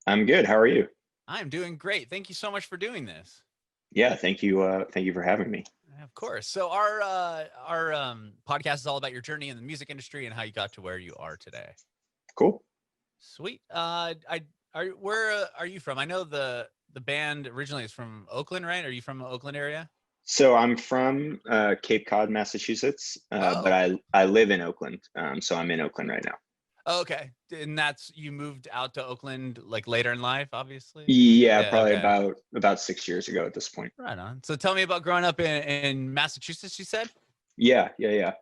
I'm good. How are you? I'm doing great. Thank you so much for doing this. Yeah, thank you. Thank you for having me. Of course. So our podcast is all about your journey in the music industry and how you got to where you are today. Cool. Sweet. Where are you from? I know the band originally is from Oakland, right? Are you from the Oakland area? So I'm from Cape Cod, Massachusetts, but Oh, I live in Oakland. So I'm in Oakland right now. okay. And you moved out to Oakland like later in life, obviously. Yeah, Yeah. probably Okay. about 6 years ago at this point. Right on. So tell me about growing up in Massachusetts. You said. Yeah. Tell me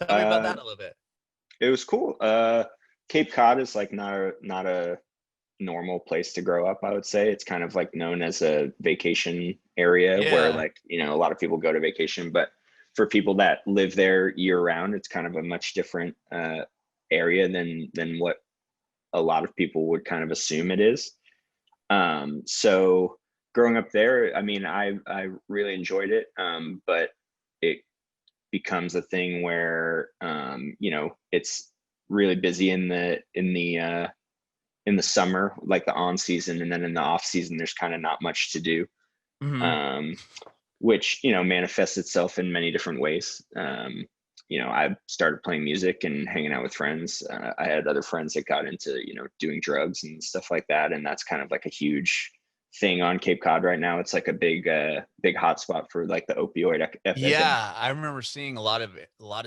about Uh, that a little bit. it was cool. Cape Cod is like not a normal place to grow up. I would say it's kind of like known as a vacation area where Yeah. like a lot of people go to vacation, but for people that live there year round, it's kind of a much different area than what a lot of people would kind of assume it is. So growing up there, I mean, I really enjoyed it, but it becomes a thing where it's really busy in the summer, like the on season, and then in the off season, there's kind of not much to do, Hmm. um, which manifests itself in many different ways. I started playing music and hanging out with friends. I had other friends that got into doing drugs and stuff like that, and that's kind of like a huge thing on Cape Cod right now. It's like a big hotspot for like the opioid epidemic. Yeah, I remember seeing a lot of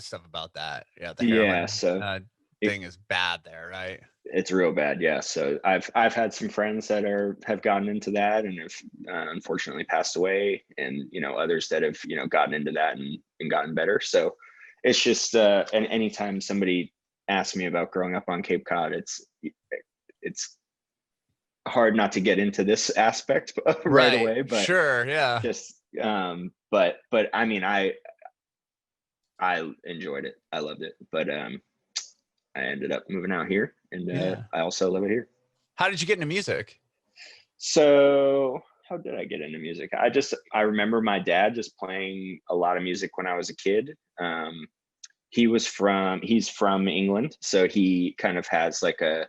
stuff about that. Yeah, the Yeah, heroin so it, thing is bad there, right? it's real bad. Yeah, so I've had some friends that have gotten into that and have unfortunately passed away, and others that have gotten into that and gotten better. So it's just and anytime somebody asks me about growing up on Cape Cod, it's hard not to get into this aspect right Right. away, but Sure. Yeah. just but I mean I enjoyed it. I loved it, but I ended up moving out here, and Yeah. I also love it here. How did you get into music? So how did I get into music? I remember my dad just playing a lot of music when I was a kid. He's from England, so he kind of has like a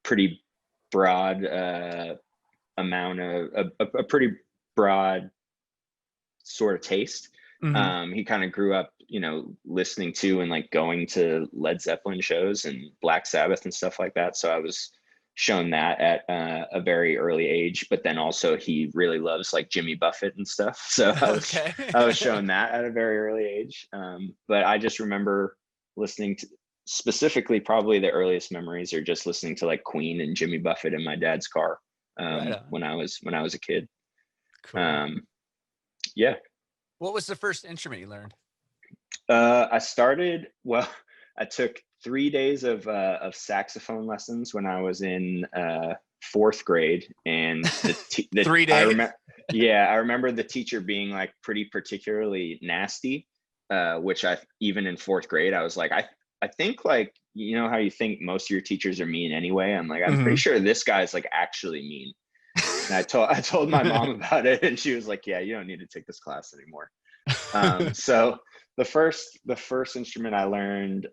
pretty broad amount of a pretty broad sort of taste. Hmm. He kind of grew up, listening to and like going to Led Zeppelin shows and Black Sabbath and stuff like that. So I was shown that at a very early age. But then also he really loves like Jimmy Buffett and stuff. So Okay. I was shown that at a very early age. But I just remember listening to specifically probably the earliest memories are just listening to like Queen and Jimmy Buffett in my dad's car Right on. when I was a kid. Cool. Um, yeah. What was the first instrument you learned? Well, I took 3 days of saxophone lessons when I was in fourth grade, and Three I days. remember, yeah, I remember the teacher being like pretty particularly nasty, which even in fourth grade, I was like, I think like how you think most of your teachers are mean anyway. I'm pretty Hmm. sure this guy's like actually mean. And I told my mom about it, and she was like, "Yeah, you don't need to take this class anymore." So the first instrument I learned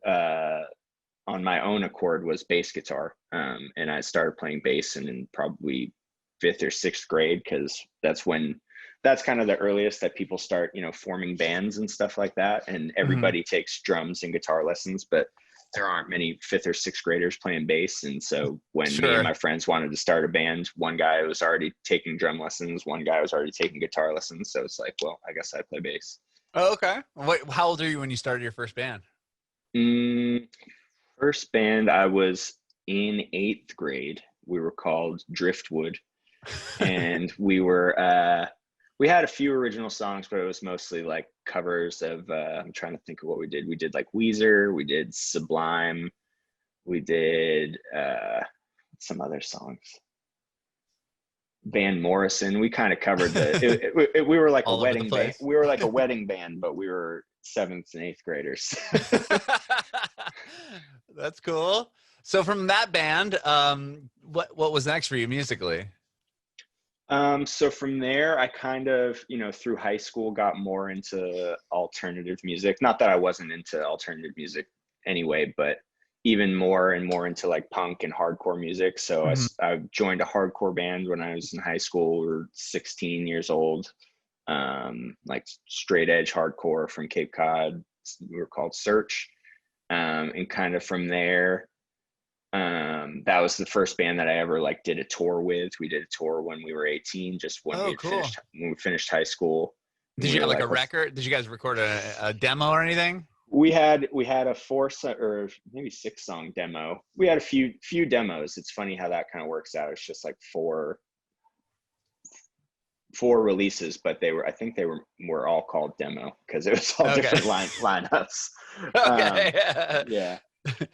on my own accord was bass guitar, and I started playing bass in probably fifth or sixth grade, because that's kind of the earliest that people start forming bands and stuff like that, and Hmm. everybody takes drums and guitar lessons, but there aren't many fifth or sixth graders playing bass. And so when me and Sure. my friends wanted to start a band, one guy was already taking drum lessons, one guy was already taking guitar lessons, so it's like, well, I guess I play bass. Oh, okay. How old are you when you started your first band? Mm, First band, I was in eighth grade. We were called Driftwood, and we had a few original songs, but it was mostly like covers of. I'm trying to think of what we did. We did like Weezer, we did Sublime, we did some other songs. Van Morrison. We kind of covered we were like a All over the wedding band. place. We were like a wedding band, but we were seventh and eighth graders. That's cool. So from that band, what was next for you musically? So from there, I kind of, through high school got more into alternative music. Not that I wasn't into alternative music anyway, but even more and more into like punk and hardcore music. So I joined a hardcore band when I was in high school. We were 16 years old, like straight edge hardcore from Cape Cod. We were called Search. And kind of from there, that was the first band that I ever like did a tour with. We did a tour when we were 18, just when we finished high school. Did you have like a record? Did you guys record a demo or anything? We had a 4 or maybe 6 song demo. We had a few demos. It's funny how that kind of works out. It's just like four releases, but I think they were all called demo because it was all different lineups. Yeah.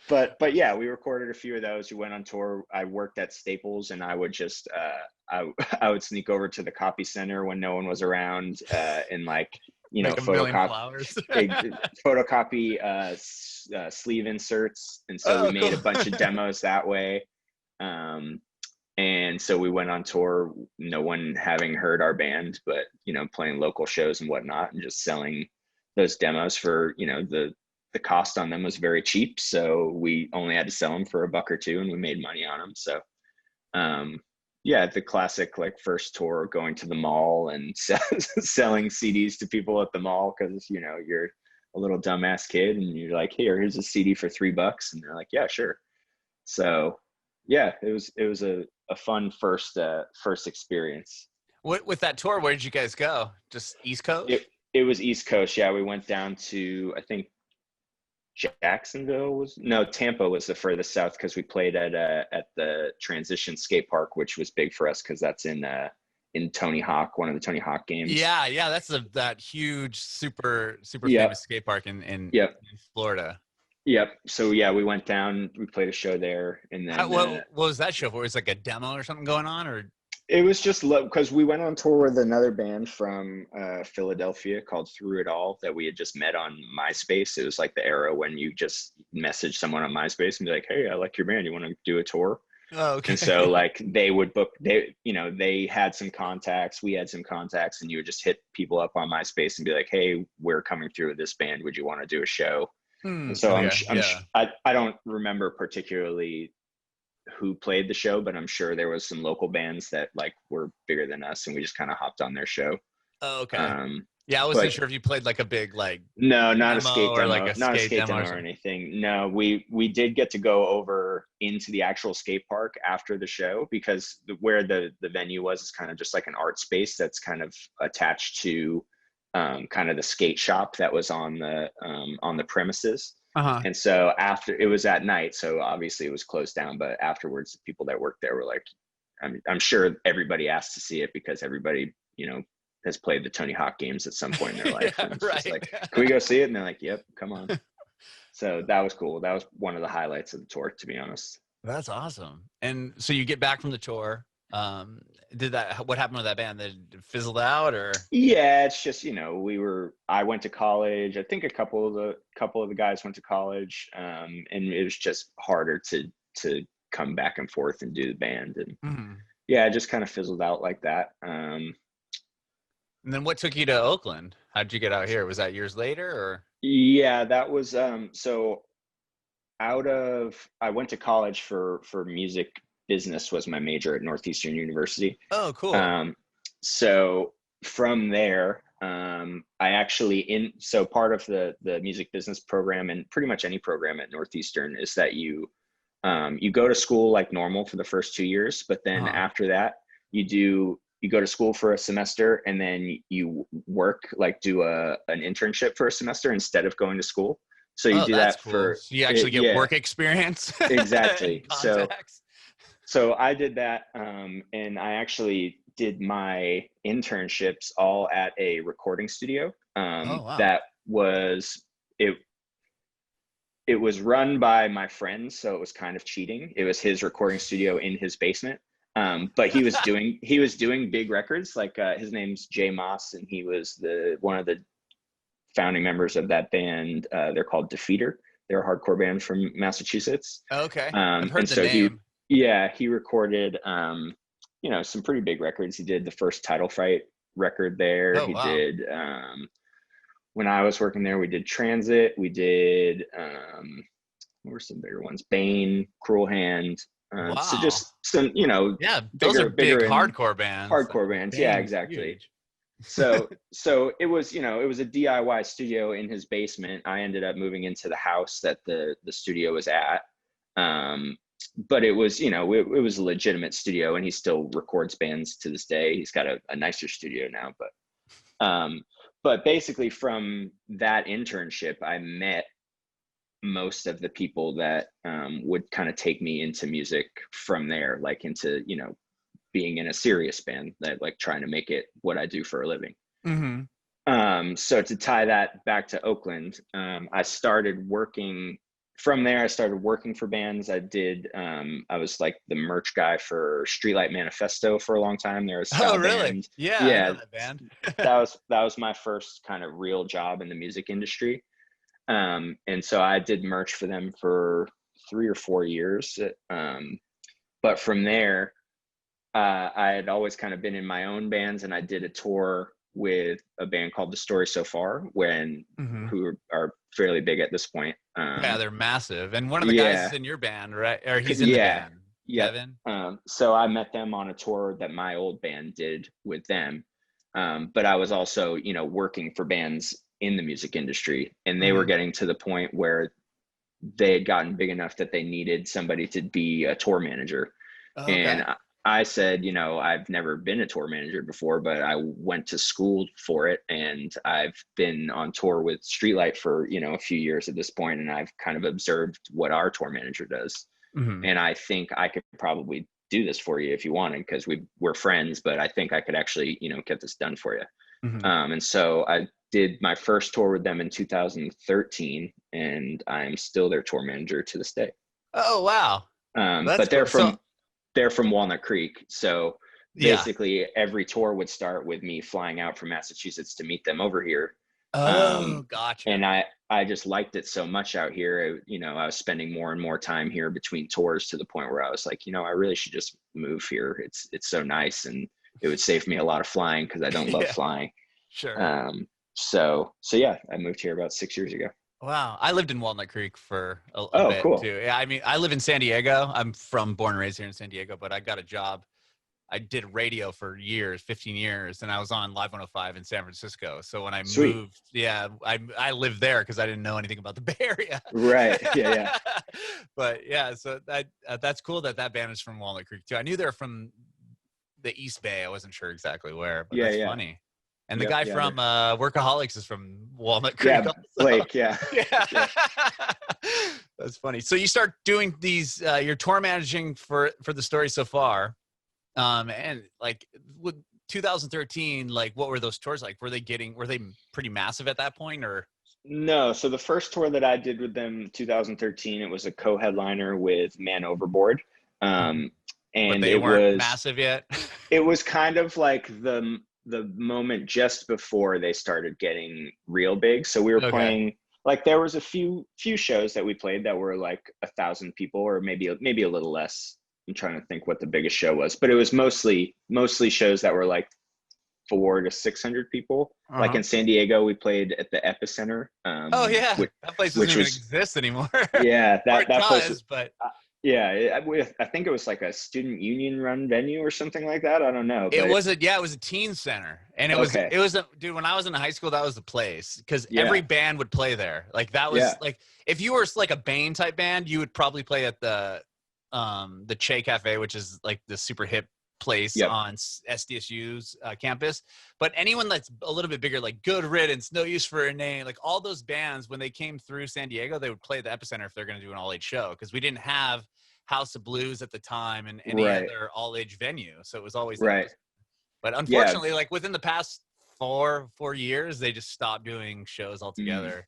But yeah, we recorded a few of those. We went on tour. I worked at Staples, and I would just I would sneak over to the copy center when no one was around, and like, you know, photocopy sleeve inserts. And so we made a bunch of demos that way. And so we went on tour, no one having heard our band, but, you know, playing local shows and whatnot, and just selling those demos for, you know, the cost on them was very cheap. So we only had to sell them for $1 or $2, and we made money on them. So, yeah, the classic like first tour, going to the mall and selling CDs to people at the mall, because, you know, you're a little dumbass kid and you're like, "Here, here's a CD for $3," and they're like, "Yeah, sure." So yeah, it was a fun first experience. With that tour, where did you guys go? Just East Coast? It was East Coast. Yeah, we went down to, I think, Tampa was the furthest south, because we played at the Transition Skate Park, which was big for us because that's in Tony Hawk, one of the Tony Hawk games. Yeah, that's that huge, super famous skate park in Florida. Yep. So yeah, we went down, we played a show there, and then what was that show for? Was it like a demo or something going on, or? It was just because we went on tour with another band from Philadelphia called Through It All that we had just met on MySpace. It was like the era when you just message someone on MySpace and be like, "Hey, I like your band. You want to do a tour?" Oh, okay. And so like they would book, they had some contacts, we had some contacts, and you would just hit people up on MySpace and be like, "Hey, we're coming through with this band. Would you want to do a show?" And so I don't remember particularly who played the show, but I'm sure there was some local bands that like were bigger than us, and we just kind of hopped on their show. Oh, okay. Yeah, I wasn't sure if you played like a big no, not a skate demo, or like not a skate demo or anything. No, we did get to go over into the actual skate park after the show, because where the venue was is kind of just like an art space that's kind of attached to kind of the skate shop that was on the premises. And so after, it was at night, so obviously it was closed down, but afterwards the people that worked there were like, I'm sure everybody asked to see it, because everybody, you know, has played the Tony Hawk games at some point in their life. And it's just like, "Can we go see it?" And they're like, "Yep, come on." So that was cool. That was one of the highlights of the tour, to be honest. That's awesome. And so you get back from the tour. What happened with that band? Did it fizzled out, or? Yeah, it's just, you know, I went to college. I think a couple of the guys went to college, and it was just harder to come back and forth and do the band. And yeah, it just kind of fizzled out like that. And then what took you to Oakland? How'd you get out here? Was that years later, or? Yeah, that was, so I went to college for music business, was my major at Northeastern University. Oh, cool. So from there, so part of the music business program, and pretty much any program at Northeastern, is that you go to school like normal for the first 2 years, but then after that you go to school for a semester, and then you work, like do an internship for a semester instead of going to school. So you do that cool. So you actually get work experience. Exactly. So I did that, and I actually did my internships all at a recording studio. Wow. That was it. It was run by my friend, so it was kind of cheating. It was his recording studio in his basement, but he was doing big records. Like his name's Jay Moss, and he was one of the founding members of that band. They're called Deafheaven. They're a hardcore band from Massachusetts. Okay, I've heard the name. He recorded, some pretty big records. He did the first Title Fight record there. Oh, wow. Did, when I was working there, we did Transit. We did, what were some bigger ones? Bane, Cruel Hand. Wow. So just some, you know, Yeah, those are big hardcore bands. Hardcore bands, yeah, exactly. So it was, you know, it was a DIY studio in his basement. I ended up moving into the house that the studio was at. But it was, you know, it was a legitimate studio, and he still records bands to this day. He's got a nicer studio now, but basically from that internship, I met most of the people that would kind of take me into music from there, like into, you know, being in a serious band, that like trying to make it what I do for a living. Mm-hmm. So to tie that back to Oakland, I started working from there. I started working for bands. I was like the merch guy for Streetlight Manifesto for a long time. There was Oh, really? band. Yeah, Yeah, I know that band. that was my first kind of real job in the music industry. And so I did merch for them for 3 or 4 years. But from there, I had always kind of been in my own bands, and I did a tour with a band called The Story So Far, who are fairly big at this point. Yeah, they're massive. And one of the guys is in your band, right? Or he's in the band. Yeah. Kevin. So I met them on a tour that my old band did with them. But I was also, you know, working for bands in the music industry, and they were getting to the point where they had gotten big enough that they needed somebody to be a tour manager. Okay. And I said, you know, I've never been a tour manager before, but I went to school for it, and I've been on tour with Streetlight for, you know, a few years at this point, and I've kind of observed what our tour manager does. And I think I could probably do this for you if you wanted, because we're friends, but I think I could actually, you know, get this done for you. And so I did my first tour with them in 2013, and I'm still their tour manager to this day. Oh, wow. But they're from Walnut Creek. So basically every tour would start with me flying out from Massachusetts to meet them over here. Oh, gotcha. And I just liked it so much out here. You know, I was spending more and more time here between tours, to the point where I was like, you know, I really should just move here. It's so nice, and it would save me a lot of flying, because I don't love flying. Sure. So yeah, I moved here about 6 years ago. Wow. I lived in Walnut Creek for a bit cool. too. Yeah, I mean, I live in San Diego. I'm born and raised here in San Diego, but I got a job. I did radio for years, 15 years, and I was on Live 105 in San Francisco. So when I moved, I lived there because I didn't know anything about the Bay Area. Right. Yeah. But yeah, so that's cool that band is from Walnut Creek too. I knew they're from the East Bay. I wasn't sure exactly where, but that's funny. And the guy from Workaholics is from Walnut Creek. Yeah, Blake, yeah. That's funny. So you start doing these, you're tour managing for The Story So Far. And like with 2013, like what were those tours like? Were they pretty massive at that point, or? No. So the first tour that I did with them, 2013, it was a co-headliner with Man Overboard. And they weren't massive yet. It was kind of like the moment just before they started getting real big. So we were playing, like, there was a few shows that we played that were like 1,000 people, or maybe a little less. I'm trying to think what the biggest show was, but it was mostly shows that were like 400 to 600 people. Like in San Diego, we played at the Epicenter. That place doesn't even exist anymore. Yeah, that place is, but I think it was like a student union run venue or something like that. I don't know. It was a teen center, and it was dude. When I was in high school, that was the place, because every band would play there. Like that was like, if you were like a Bane type band, you would probably play at the Che Cafe, which is like the super hip place on SDSU's campus. But anyone that's a little bit bigger, like Good Riddance, No Use for a Name, like all those bands, when they came through San Diego, they would play the Epicenter if they're going to do an all-age show, because we didn't have House of Blues at the time and any other all-age venue. So it was always But unfortunately, like within the past four years, they just stopped doing shows altogether.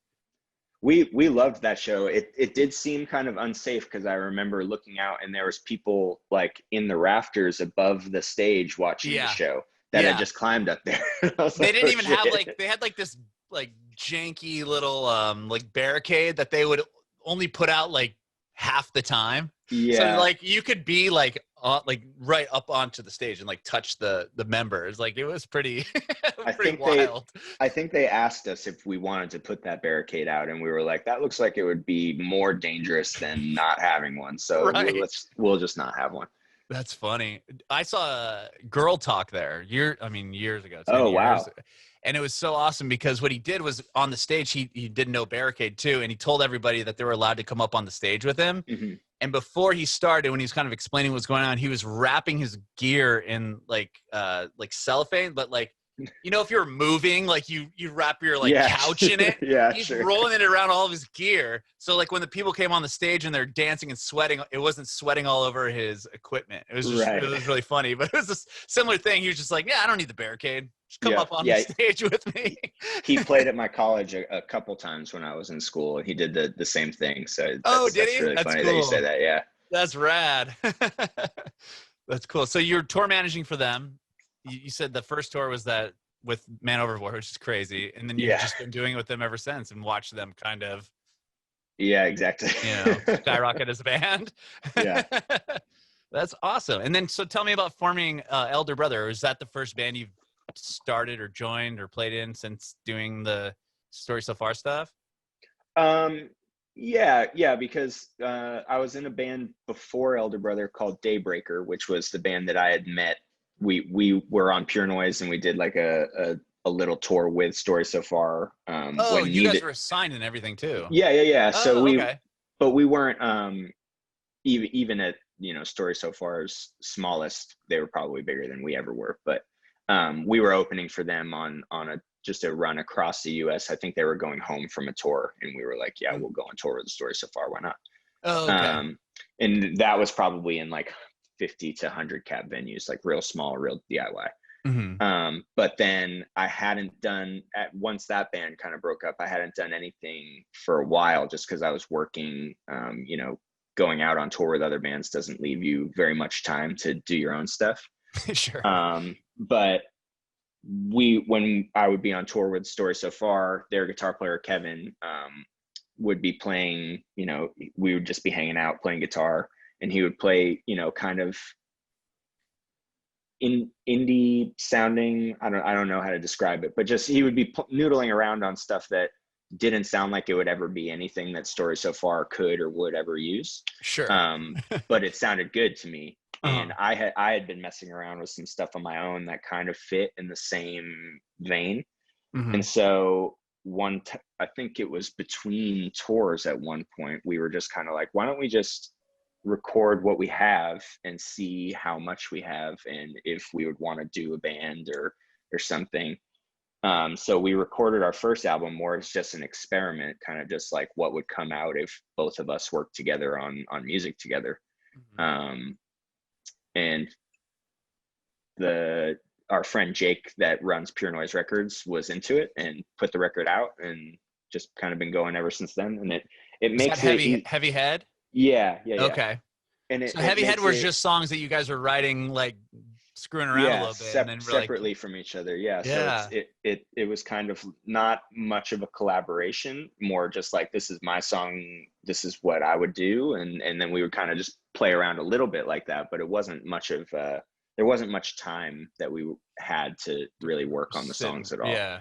We loved that show. It did seem kind of unsafe, because I remember looking out and there was people like in the rafters above the stage watching the show that had just climbed up there. They didn't even have they had like this like janky little like barricade that they would only put out like half the time. Yeah. So like you could be like like right up onto the stage and like touch the members. Like it was pretty, pretty wild. I think they asked us if we wanted to put that barricade out, and we were like, that looks like it would be more dangerous than not having one. So right. we'll just not have one. That's funny. I saw Girl Talk there years ago. 10 oh, years. wow. And it was so awesome because what he did was on the stage, he did no barricade too. And he told everybody that they were allowed to come up on the stage with him. Mm-hmm. And before he started, when he was kind of explaining what's going on, he was wrapping his gear in like cellophane, but like, you know, if you're moving, like you wrap your like couch in it. Yeah, he's sure. rolling it around all of his gear. So like when the people came on the stage and they're dancing and sweating, it wasn't sweating all over his equipment. It was just it was really funny. But it was a similar thing. He was just like, yeah, I don't need the barricade. Just come up on the stage with me. He played at my college a couple times when I was in school. He did the same thing. So did he? That's really funny cool that you say that. Yeah. That's rad. That's cool. So you're tour managing for them. You said the first tour was that with Man Overboard, which is crazy. And then you've just been doing it with them ever since and watched them kind of. Yeah, exactly. Skyrocket as a band. Yeah. That's awesome. And then, so tell me about forming Elder Brother. Is that the first band you've started or joined or played in since doing the Story So Far stuff? Yeah, because I was in a band before Elder Brother called Daybreaker, which was the band that I had met. We were on Pure Noise, and we did like a little tour with Story So Far. When you guys were signed and everything too. Yeah. So but we weren't even at Story So Far's smallest, they were probably bigger than we ever were. But we were opening for them on just a run across the U.S. I think they were going home from a tour, and we were like, yeah, we'll go on tour with the Story So Far. Why not? Oh, okay. And that was probably in like 50 to 100 cap venues, like real small, real DIY. Mm-hmm. But then I hadn't done once that band kind of broke up, I hadn't done anything for a while just because I was working. Going out on tour with other bands doesn't leave you very much time to do your own stuff. Sure. But when I would be on tour with Story So Far, their guitar player, Kevin, would be playing, we would just be hanging out playing guitar, and he would play, kind of indie sounding. I don't know how to describe it, but just, he would be noodling around on stuff that didn't sound like it would ever be anything that Story So Far could or would ever use. Sure. But it sounded good to me. And I had been messing around with some stuff on my own that kind of fit in the same vein. Mm-hmm. And so I think it was between tours at one point, we were just kind of like, why don't we just record what we have and see how much we have and if we would want to do a band or something. So we recorded our first album more as just an experiment, kind of just like what would come out if both of us worked together on music together. Mm-hmm. And our friend Jake that runs Pure Noise Records was into it and put the record out, and just kind of been going ever since then. And it makes it Heavy Head. Yeah. Okay. And so Heavy Head was just songs that you guys were writing, like screwing around a little bit, and then separately from each other. Yeah. So it was kind of not much of a collaboration, more just like, this is my song, this is what I would do, and then we would kind of just play around a little bit like that. But it wasn't much of there wasn't much time that we had to really work on the songs at all. Yeah.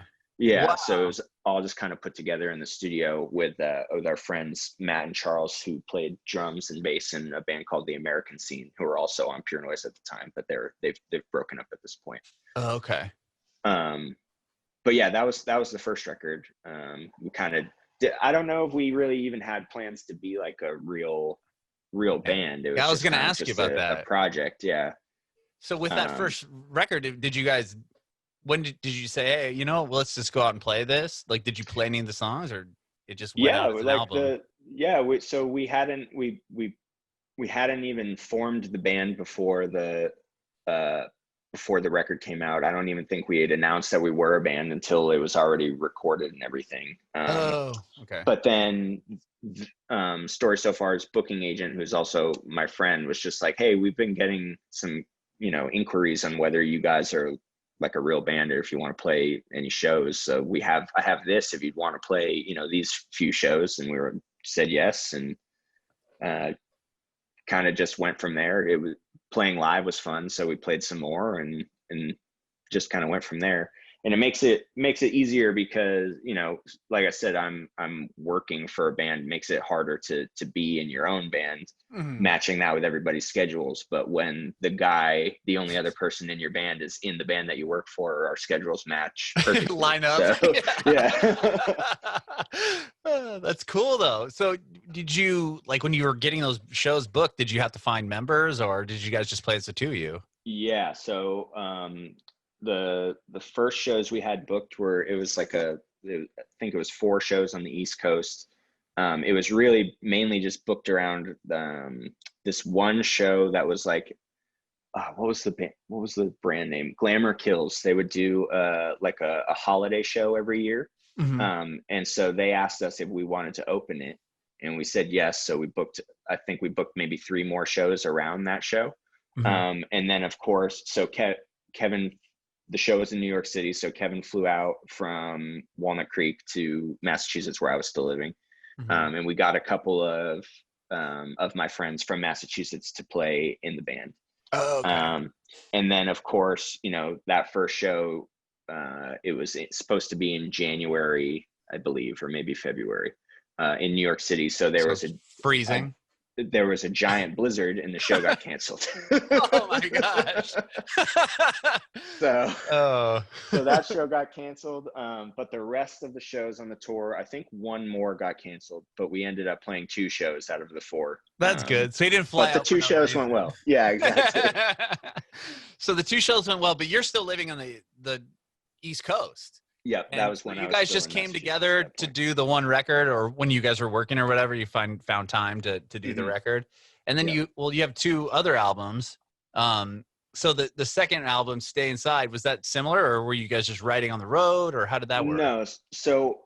Wow. So it was all just kind of put together in the studio with our friends Matt and Charles, who played drums and bass in a band called The American Scene, who were also on Pure Noise at the time, but they've broken up at this point. Oh, okay. But yeah, that was the first record. We kind of I don't know if we really even had plans to be like a real band. It was I was going to ask you about that. A project, yeah. So with that first record, did you guys? When did you say, hey, let's just go out and play this? Like, did you play any of the songs, or it just went out as an album? We hadn't even formed the band before the record came out. I don't even think we had announced that we were a band until it was already recorded and everything. Okay. But then Story So Far's booking agent, who's also my friend, was just like, hey, we've been getting some inquiries on whether you guys are like a real band or if you want to play any shows. So I have this if you'd want to play these few shows. And we said yes, and kind of just went from there. It was playing live was fun. So we played some more and just kind of went from there. And it makes it easier because, you know, like I said, I'm working for a band, makes it harder to be in your own band, matching that with everybody's schedules. But when the only other person in your band is in the band that you work for, our schedules match perfectly. Line up. So, yeah. That's cool though. So did you, like, when you were getting those shows booked, did you have to find members, or did you guys just play as the two of you? Yeah. So, the first shows we had booked I think it was 4 shows on the East Coast. It was really mainly just booked around this one show that was like, what was the brand name? Glamour Kills. They would do like a holiday show every year. And so they asked us if we wanted to open it, and we said yes. So I think we booked maybe 3 more shows around that show. And then of course, so Kevin, the show was in New York City. So Kevin flew out from Walnut Creek to Massachusetts, where I was still living. And we got a couple of my friends from Massachusetts to play in the band. Oh, okay. And then of course, you know, that first show, it's supposed to be in January, I believe, or maybe February, in New York City. So there was freezing. There was a giant blizzard and the show got canceled. Oh my gosh. So that show got canceled. But the rest of the shows on the tour, I think 1 more got canceled, but we ended up playing 2 shows out of the 4. That's good. So you didn't fly out. But the 2 shows went well. Yeah, exactly. So the 2 shows went well, but you're still living on the East Coast. Yep, that was when you guys just came together to do the one record, or when you guys were working or whatever, you found time to do the record. And then you have 2 other albums. So the second album, Stay Inside, was that similar, or were you guys just writing on the road, or how did that work? No, so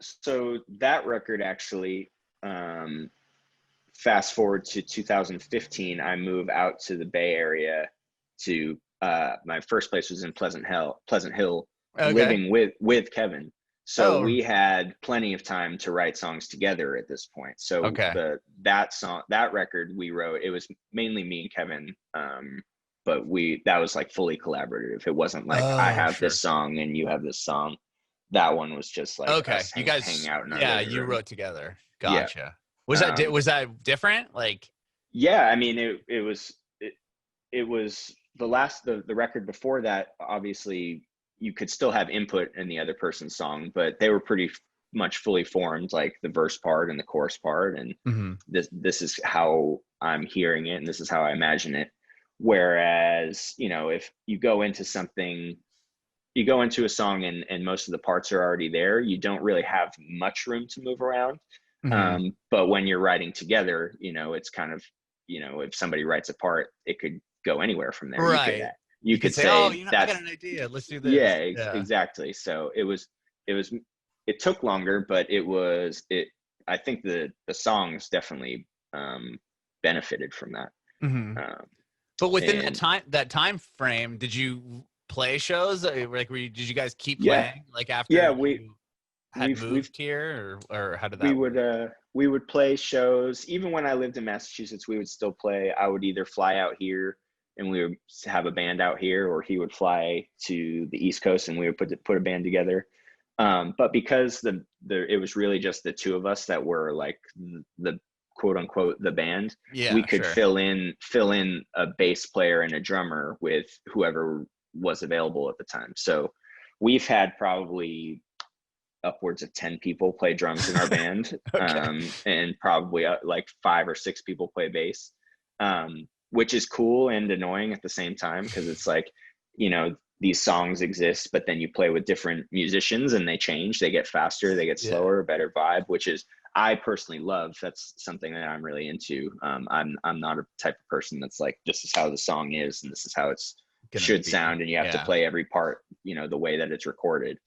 that record actually, fast forward to 2015, I moved out to the Bay Area to my first place was in Pleasant Hill. Okay. Living with Kevin. So we had plenty of time to write songs together at this point. So that record we wrote, it was mainly me and Kevin. But that was like fully collaborative. It wasn't like I have this song and you have this song. That one was just like, us you guys hang out in our living room. Wrote together. Gotcha. Yeah. Was that different? Like, yeah, I mean, it was the record before that, obviously you could still have input in the other person's song, but they were pretty much fully formed, like the verse part and the chorus part. And this is how I'm hearing it, and this is how I imagine it. Whereas, you know, if you go into a song and most of the parts are already there, you don't really have much room to move around. But when you're writing together, you know, it's kind of, you know, if somebody writes a part, it could go anywhere from there. Right. You could say, oh, you know, I got an idea. Let's do this. Yeah, exactly. So it took longer, but I think the songs definitely benefited from that. But within that time frame, did you play shows? Like, did you guys keep playing? Like after you had moved here, or how did that work? We would play shows. Even when I lived in Massachusetts, we would still play. I would either fly out here and we would have a band out here, or he would fly to the East Coast and we would put a band together. But because it was really just the 2 of us that were like the quote unquote the band, we could fill in a bass player and a drummer with whoever was available at the time. So we've had probably upwards of 10 people play drums in our band. And probably like 5 or 6 people play bass. Which is cool and annoying at the same time, because it's like, you know, these songs exist, but then you play with different musicians and they change, they get faster, they get slower, better vibe, which is, I personally love. That's something that I'm really into. I'm not a type of person that's like, this is how the song is and this is how it's should sound, and you have to play every part, you know, the way that it's recorded.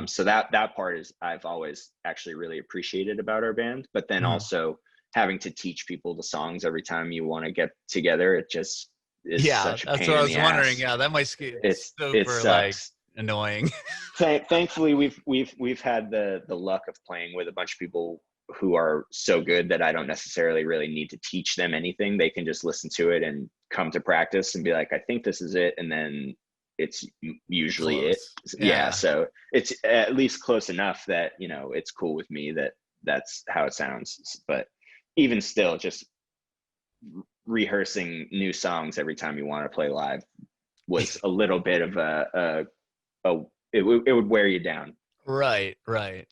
So that part is, I've always actually really appreciated about our band. But then also having to teach people the songs every time you want to get together, it just is such a pain. That's what I was wondering. Yeah, that might it's super like annoying. Thankfully, we've had the luck of playing with a bunch of people who are so good that I don't necessarily really need to teach them anything. They can just listen to it and come to practice and be like, I think this is it. And then it's usually it. Yeah. So it's at least close enough that, you know, it's cool with me that that's how it sounds. But even still, just rehearsing new songs every time you want to play live was a little bit of it would wear you down. Right.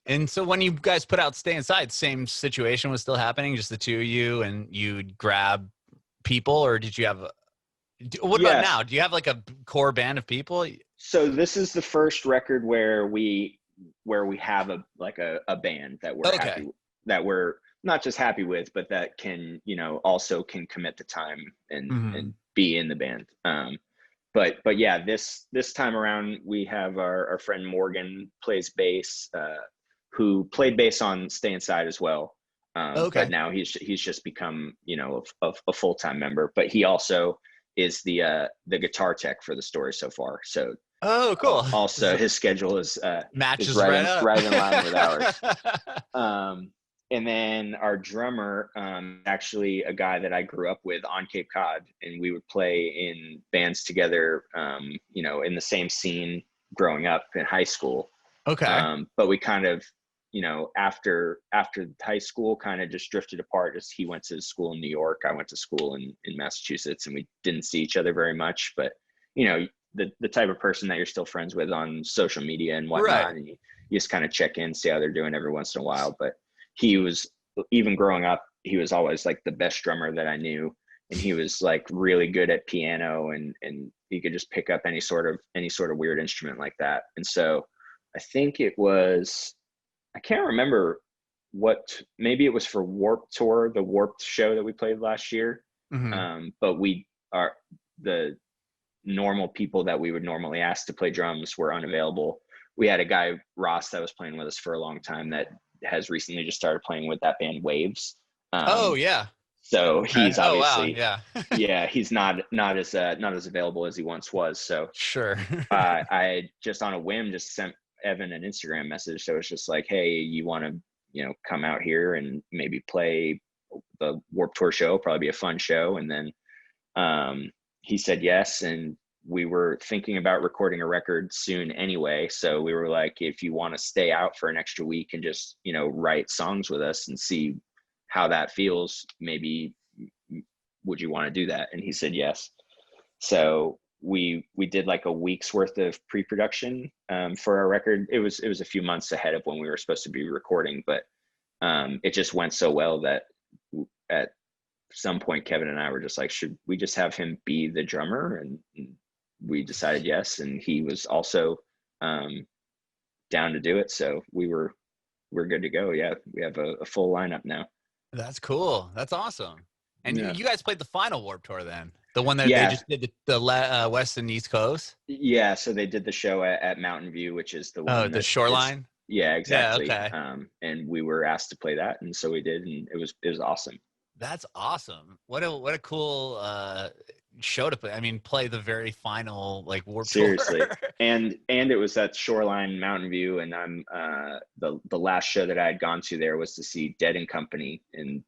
And so when you guys put out Stay Inside, same situation was still happening, just the two of you, and you'd grab people, or did you have what about now? Do you have like a core band of people? So this is the first record where we have a band that we're happy, that we're not just happy with, but that can, you know, also can commit the time and be in the band. But yeah, this time around we have our friend Morgan plays bass, who played bass on Stay Inside as well. But now he's just become, you know, a full-time member. But he also is the guitar tech for the story so far. So cool. Also, his schedule is matches right in line with ours. And then our drummer, actually a guy that I grew up with on Cape Cod, and we would play in bands together, you know, in the same scene growing up in high school. But we kind of, you know, after high school kind of just drifted apart. Just he went to school in New York, I went to school in Massachusetts, and we didn't see each other very much. But, you know, the type of person that you're still friends with on social media and whatnot, and you just kind of check in, see how they're doing every once in a while. But he was, even growing up, he was always like the best drummer that I knew. And he was like really good at piano, and he could just pick up any sort of weird instrument like that. And so I think it was, I can't remember maybe it was for Warped Tour, the Warped show that we played last year. But the normal people that we would normally ask to play drums were unavailable. We had a guy, Ross, that was playing with us for a long time that has recently just started playing with that band Waves. So he's obviously, he's not as available as he once was. So I just on a whim just sent Evan an Instagram message. So it's just like, hey, you want to, you know, come out here and maybe play the Warped Tour show? Probably be a fun show. And then he said yes, and we were thinking about recording a record soon anyway. So we were like, if you want to stay out for an extra week and just, you know, write songs with us and see how that feels, maybe would you want to do that? And he said yes. So we did like a week's worth of pre-production for our record. It was a few months ahead of when we were supposed to be recording, but it just went so well that at some point Kevin and I were just like, should we just have him be the drummer? And we decided yes, and he was also down to do it. So we're good to go. Yeah, we have a full lineup now. That's cool. That's awesome. And you guys played the final Warped Tour then? The one that they just did the West and East Coast? Yeah, so they did the show at Mountain View, which is the one the Shoreline? Yeah, exactly. Yeah, and we were asked to play that, and so we did, and it was awesome. That's awesome. What a cool show to play. I mean, play the very final like Warped Tour. Seriously. And it was at Shoreline Mountain View, and I'm the last show that I had gone to there was to see Dead and Company, and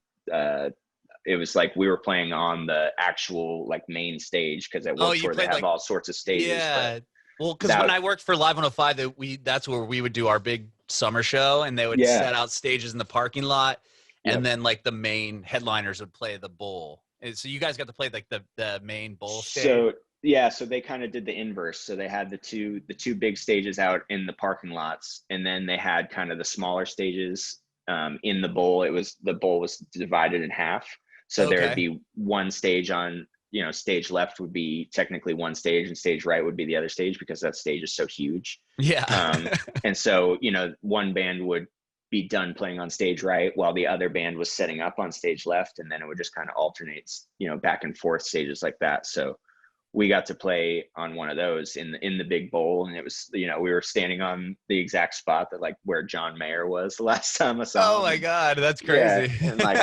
it was like we were playing on the actual like main stage, because at Warped Tour they have all sorts of stages. Yeah. Well, because when I worked for Live 105, that's where we would do our big summer show, and they would set out stages in the parking lot. And then like the main headliners would play the bowl. And so you guys got to play like the main bowl stage. So they kind of did the inverse. So they had the two big stages out in the parking lots, and then they had kind of the smaller stages in the bowl. The bowl was divided in half. So there'd be one stage on, you know, stage left would be technically one stage, and stage right would be the other stage, because that stage is so huge. Yeah. And so, you know, one band would be done playing on stage right while the other band was setting up on stage left, and then it would just kind of alternate, you know, back and forth stages like that. So we got to play on one of those in the big bowl, and it was, you know, we were standing on the exact spot that like where John Mayer was the last time I saw him. Oh my God, that's crazy. Yeah. And like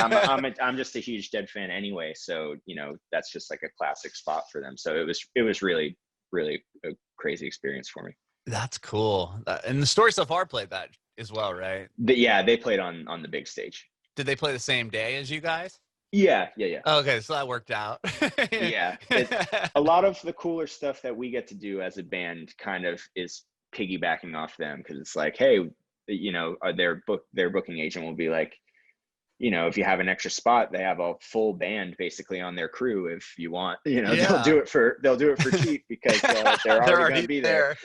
I'm just a huge Dead fan anyway, so you know that's just like a classic spot for them. So it was really, really a crazy experience for me. That's cool. And the Story So Far played that as well, right? They played on the big stage. Did they play the same day as you guys? Yeah. Okay, so that worked out. Yeah. A lot of the cooler stuff that we get to do as a band kind of is piggybacking off them, because it's like, hey, you know, their booking agent will be like, you know, if you have an extra spot, they have a full band basically on their crew. If you want, you know, they'll do it for cheap because they're already going to be there.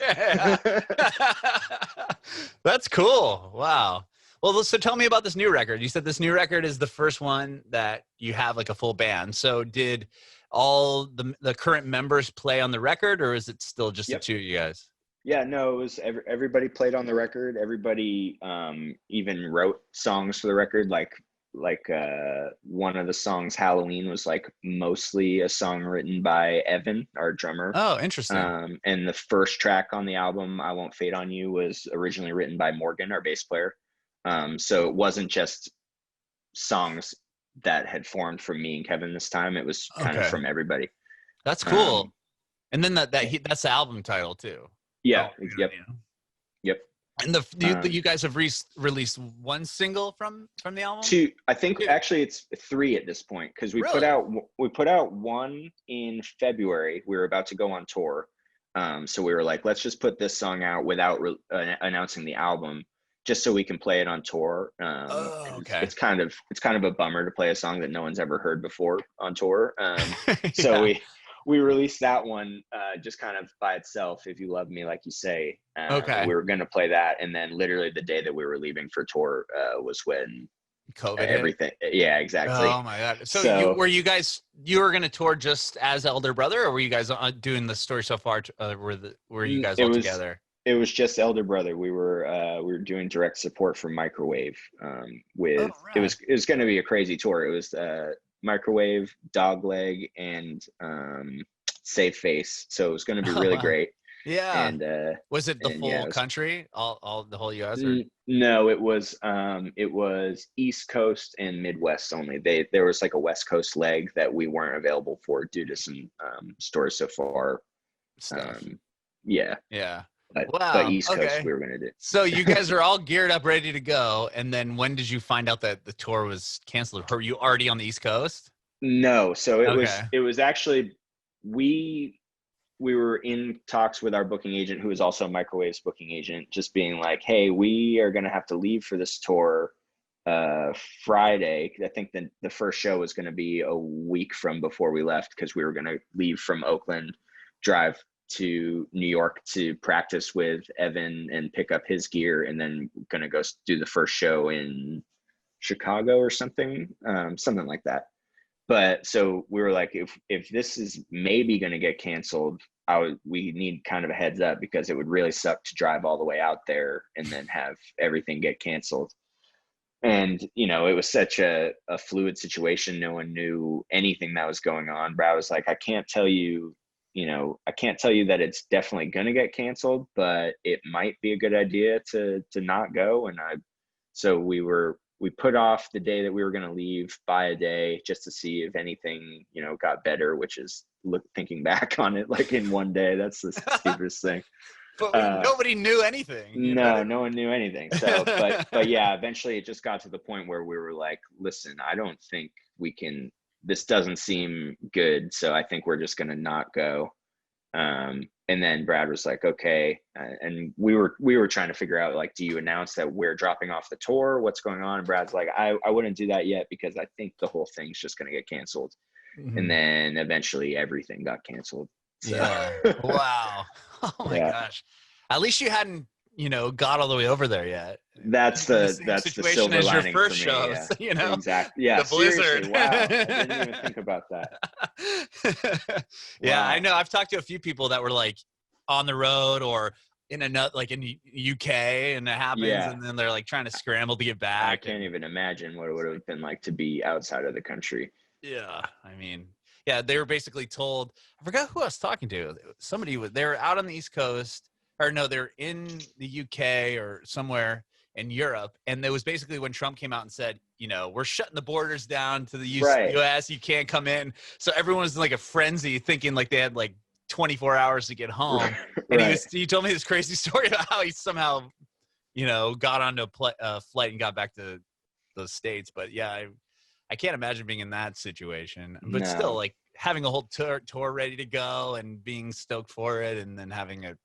That's cool. Wow. Well, so tell me about this new record. You said this new record is the first one that you have like a full band. So did all the current members play on the record, or is it still just the two of you guys? Yeah, no, it was everybody played on the record. Everybody even wrote songs for the record. Like one of the songs, Halloween, was like mostly a song written by Evan, our drummer. Oh, interesting. And the first track on the album, I Won't Fade on You, was originally written by Morgan, our bass player. So it wasn't just songs that had formed from me and Kevin this time. It was kind of from everybody. That's cool. And then that's the album title too. Yeah. Yep. And you guys have released one single from the album? Two. I think actually it's 3 at this point, because we put out one in February. We were about to go on tour, so we were like, let's just put this song out without announcing the album, just so we can play it on tour. Okay. It's kind of a bummer to play a song that no one's ever heard before on tour. So we released that one just kind of by itself, If You Love Me Like You Say. We were going to play that, and then literally the day that we were leaving for tour was when COVID everything yeah, exactly. Oh my god. So were you going to tour just as Elder Brother, or were you guys doing the Story So Far were you guys all together? It was just Elder Brother. We were doing direct support for Microwave with it was going to be a crazy tour. It was Microwave, Dogleg, and Save Face. So it was going to be really great. Yeah. And was it the full country, all the whole U.S.? Or? No, it was East Coast and Midwest only. There was like a West Coast leg that we weren't available for due to some Stories So Far stuff. Yeah. But East Coast we were going to do. So you guys are all geared up, ready to go. And then when did you find out that the tour was canceled? Were you already on the East Coast? No. So it was actually, we were in talks with our booking agent, who is also Microwave's booking agent, just being like, hey, we are going to have to leave for this tour Friday. I think the first show was going to be a week from before we left, because we were going to leave from Oakland, drive to New York to practice with Evan and pick up his gear, and then gonna go do the first show in Chicago or something like that. But so we were like, if this is maybe gonna get canceled, we need kind of a heads up, because it would really suck to drive all the way out there and then have everything get canceled. And, you know, it was such a fluid situation. No one knew anything that was going on. But I was like, I can't tell you that it's definitely going to get canceled, but it might be a good idea to not go. And so we put off the day that we were going to leave by a day, just to see if anything, you know, got better, which is thinking back on it, like in one day, that's the stupidest thing. But nobody knew anything. No one knew anything. So, but yeah, eventually it just got to the point where we were like, listen, I don't think we can, this doesn't seem good, so I think we're just going to not go. And then Brad was like, okay. And we were trying to figure out, like, do you announce that we're dropping off the tour? What's going on? And Brad's like, I wouldn't do that yet, because I think the whole thing's just going to get canceled. Mm-hmm. And then eventually everything got canceled. So. Yeah. Wow. Oh my gosh. At least you hadn't, you know, got all the way over there yet. That's the silver lining your first for me. shows, Yeah. you know, exactly. Yeah, the blizzard. Wow, I didn't even think about that. Yeah, wow. I know. I've talked to a few people that were like on the road or in like in UK, and it happens, and then they're like trying to scramble to get back. I can't even imagine what it would have been like to be outside of the country. Yeah, I mean, yeah, they were basically told. I forgot who I was talking to. They were out on the East Coast. Or no, they're in the UK or somewhere in Europe. And it was basically when Trump came out and said, you know, we're shutting the borders down to the US. You can't come in. So everyone was in like a frenzy, thinking like they had like 24 hours to get home. And he told me this crazy story about how he somehow, you know, got onto a flight and got back to the States, but yeah, I can't imagine being in that situation. But No. still, like having a whole tour ready to go and being stoked for it, and then having it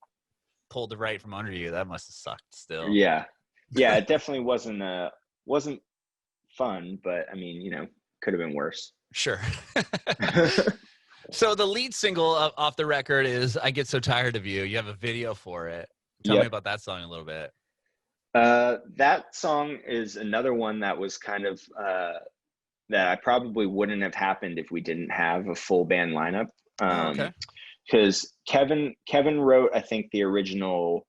pulled right from under you, that must have sucked still. Yeah. It definitely wasn't fun, but I mean, you know, could have been worse. Sure. So the lead single off the record is I Get So Tired of You. You have a video for it. Tell me about that song a little bit. That song is another one that was kind of that I probably wouldn't have happened if we didn't have a full band lineup. Okay. Because Kevin wrote, I think, the original,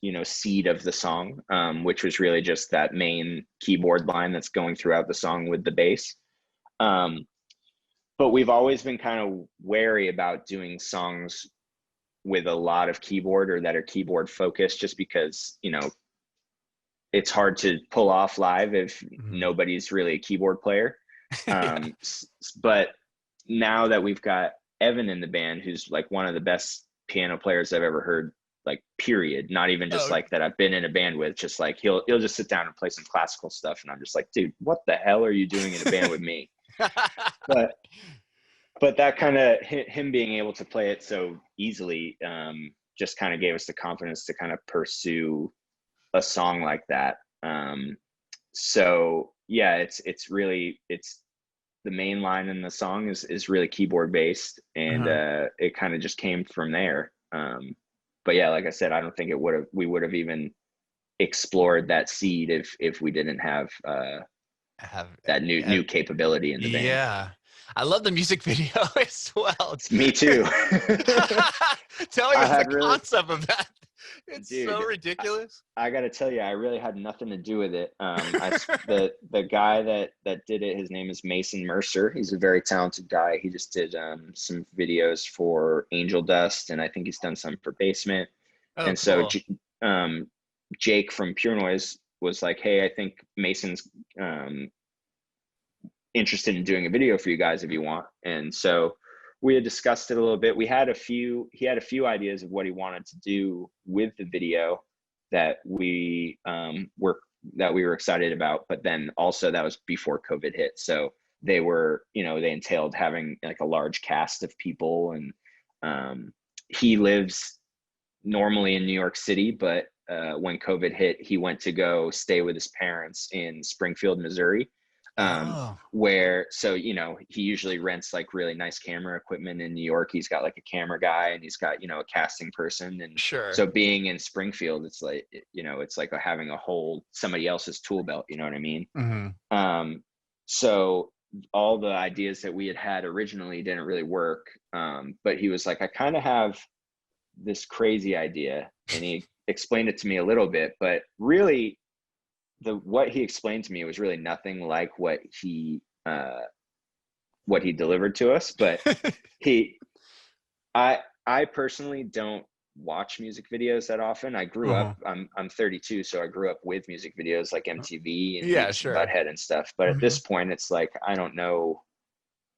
you know, seed of the song, which was really just that main keyboard line that's going throughout the song with the bass. But we've always been kind of wary about doing songs with a lot of keyboard or that are keyboard focused, just because, you know, it's hard to pull off live if nobody's really a keyboard player. But now that we've got Evan in the band, who's like one of the best piano players I've ever heard, like period, not even just like that I've been in a band with, just like he'll just sit down and play some classical stuff, and I'm just like, dude, what the hell are you doing in a band with me? But that kind of him being able to play it so easily just kind of gave us the confidence to kind of pursue a song like that. So yeah, it's the main line in the song is really keyboard based, and it kind of just came from there. But yeah, like I said, I don't think we would have even explored that seed if we didn't have that new capability in the band. Yeah. I love the music video as well. Me too. Tell me about the concept of that. It's so ridiculous. I got to tell you, I really had nothing to do with it. The guy that did it, his name is Mason Mercer. He's a very talented guy. He just did some videos for Angel Dust, and I think he's done some for Basement. And cool. So Jake from Pure Noise was like, hey, I think Mason's interested in doing a video for you guys if you want. And so we had discussed it a little bit. He had a few ideas of what he wanted to do with the video that we were excited about, but then also that was before COVID hit. So they entailed having like a large cast of people, and he lives normally in New York City, but when COVID hit, he went to go stay with his parents in Springfield, Missouri. Where, so, you know, he usually rents like really nice camera equipment in New York. He's got like a camera guy, and he's got, you know, a casting person. And so being in Springfield, it's like, you know, it's like having somebody else's tool belt, you know what I mean? So all the ideas that we had originally didn't really work. But he was like, I kind of have this crazy idea, and he explained it to me a little bit, but really, what he explained to me was really nothing like what he delivered to us. But I personally don't watch music videos that often. I grew up, I'm 32, so I grew up with music videos like MTV and Butthead and stuff. But at this point, it's like, I don't know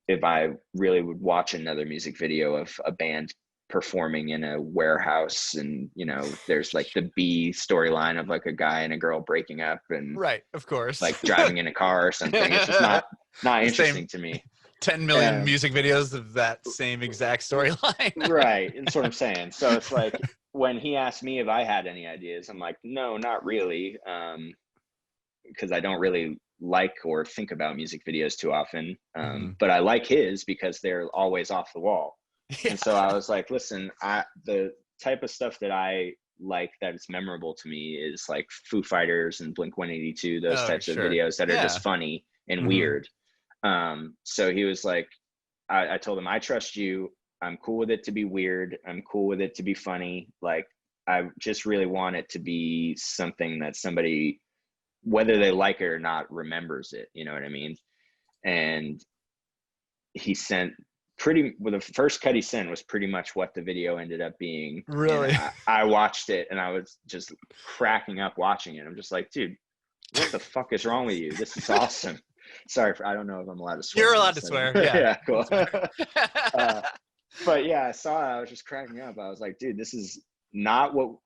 if I really would watch another music video of a band performing in a warehouse, and, you know, there's like the B storyline of like a guy and a girl breaking up, and of course, like driving in a car or something. It's just not interesting to me. 10 million music videos of that same exact storyline. Right. That's what I'm saying. So it's like, when he asked me if I had any ideas, I'm like, no, not really. Because I don't really like or think about music videos too often. But I like his because they're always off the wall. And so I was like, listen, the type of stuff that I like that is memorable to me is like Foo Fighters and Blink-182, those types of videos that are just funny and weird. So he was like, I told him, I trust you. I'm cool with it to be weird. I'm cool with it to be funny. Like, I just really want it to be something that somebody, whether they like it or not, remembers it. You know what I mean? And he sent the first cut he sent was pretty much what the video ended up being. Really? I watched it, and I was just cracking up watching it. I'm just like, dude, what the fuck is wrong with you? This is awesome. Sorry, I don't know if I'm allowed to swear. You're allowed to swear. Yeah, cool. But yeah, I saw it. I was just cracking up. I was like, dude, this is not what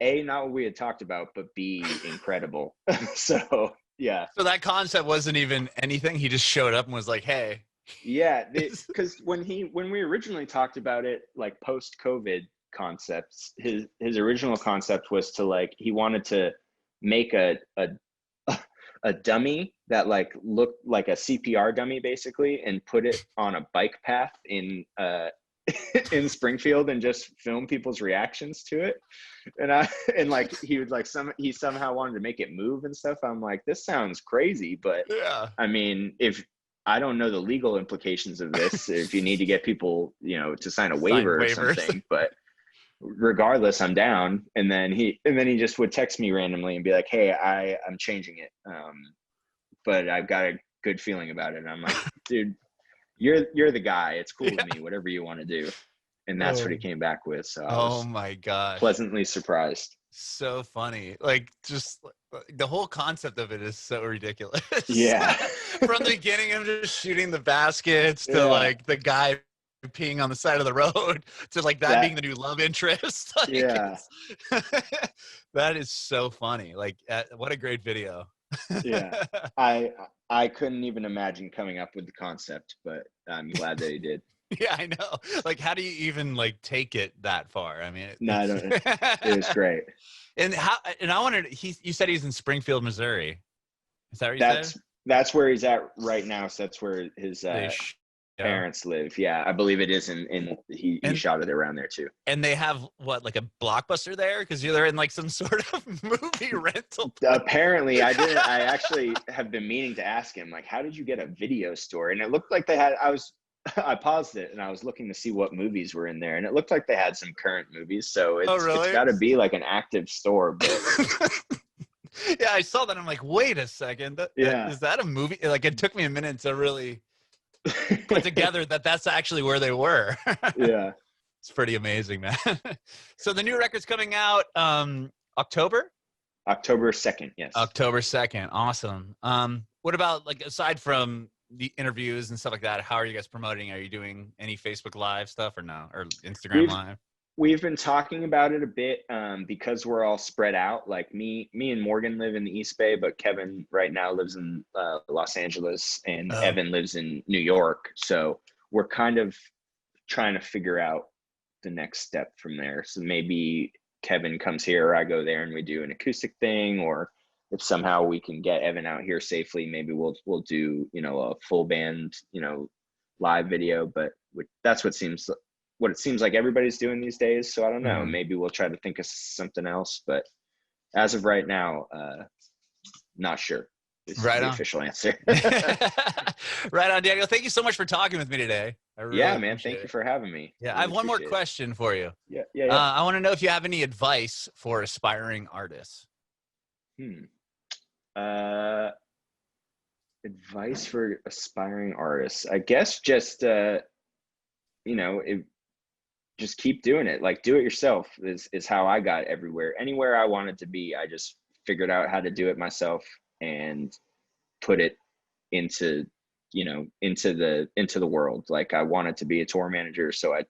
we had talked about, but B, incredible. So Yeah. So that concept wasn't even anything. He just showed up and was like, "Hey." Yeah, because when we originally talked about it, like post-COVID concepts, his original concept was to like, he wanted to make a dummy that like looked like a CPR dummy basically, and put it on a bike path in in Springfield and just film people's reactions to it. And like he would like he somehow wanted to make it move and stuff. I'm like, this sounds crazy, but yeah, I mean, if I don't know the legal implications of this, if you need to get people, you know, to sign a waiver or something, but regardless, I'm down. And then he just would text me randomly and be like, "Hey, I'm changing it. But I've got a good feeling about it." And I'm like, "Dude, you're the guy. It's cool with me, whatever you want to do." And that's what he came back with. So I was my gosh, pleasantly surprised. So funny. Like, just the whole concept of it is so ridiculous. Yeah. From the beginning of just shooting the baskets to like the guy peeing on the side of the road to like that being the new love interest. Like, yeah. That is so funny. Like, what a great video. Yeah. I couldn't even imagine coming up with the concept, but I'm glad that he did. Yeah, I know. Like, how do you even like take it that far? I mean, I don't know. It was great. And I wanted, you said he's in Springfield, Missouri. Is that what you said? That's where he's at right now. So that's where his parents live. Yeah, I believe it is he shot it around there too. And they have what, like a Blockbuster there? Because they're in like some sort of movie rental place. Apparently, I actually have been meaning to ask him, like, how did you get a video store? And it looked like they had, I paused it and I was looking to see what movies were in there, and it looked like they had some current movies. So it's got to be like an active store. But yeah, I saw that. I'm like, wait a second. Is that a movie? Like, it took me a minute to really put together that's actually where they were. Yeah. It's pretty amazing, man. So the new record's coming out October 2nd. Yes. October 2nd. Awesome. What about, like, aside from the interviews and stuff like that, how are you guys promoting? Are you doing any Facebook Live stuff or no? Or Instagram Live? We've been talking about it a bit because we're all spread out. Like me and Morgan live in the East Bay, but Kevin right now lives in Los Angeles, and Evan lives in New York. So we're kind of trying to figure out the next step from there. So maybe Kevin comes here or I go there and we do an acoustic thing, or if somehow we can get Evan out here safely, maybe we'll do, you know, a full band, you know, live video. But that's what it seems like everybody's doing these days. So I don't know, maybe we'll try to think of something else, but as of right now, not sure. This is the official answer. Right on, Daniel. Thank you so much for talking with me today. Yeah, man. Thank you for having me. Yeah, I have one more question for you. Yeah. I want to know if you have any advice for aspiring artists. Advice for aspiring artists, I guess just you know, just keep doing it. Like, do it yourself is how I got everywhere. Anywhere I wanted to be, I just figured out how to do it myself and put it into, you know, into the world. Like, I wanted to be a tour manager, so I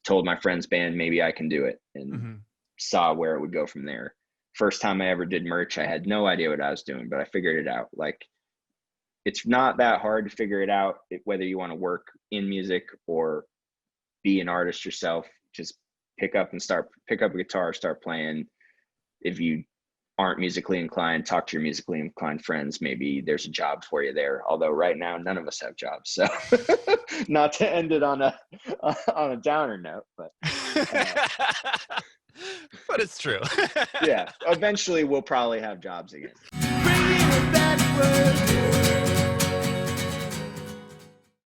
told my friend's band maybe I can do it, and saw where it would go from there. First time I ever did merch, I had no idea what I was doing, but I figured it out. Like, it's not that hard to figure it out, whether you want to work in music or be an artist yourself. Just pick up a guitar, start playing. If you aren't musically inclined, talk to your musically inclined friends. Maybe there's a job for you there. Although right now, none of us have jobs. So not to end it on a downer note, but but it's true. Yeah. Eventually we'll probably have jobs again. Bringing it backward.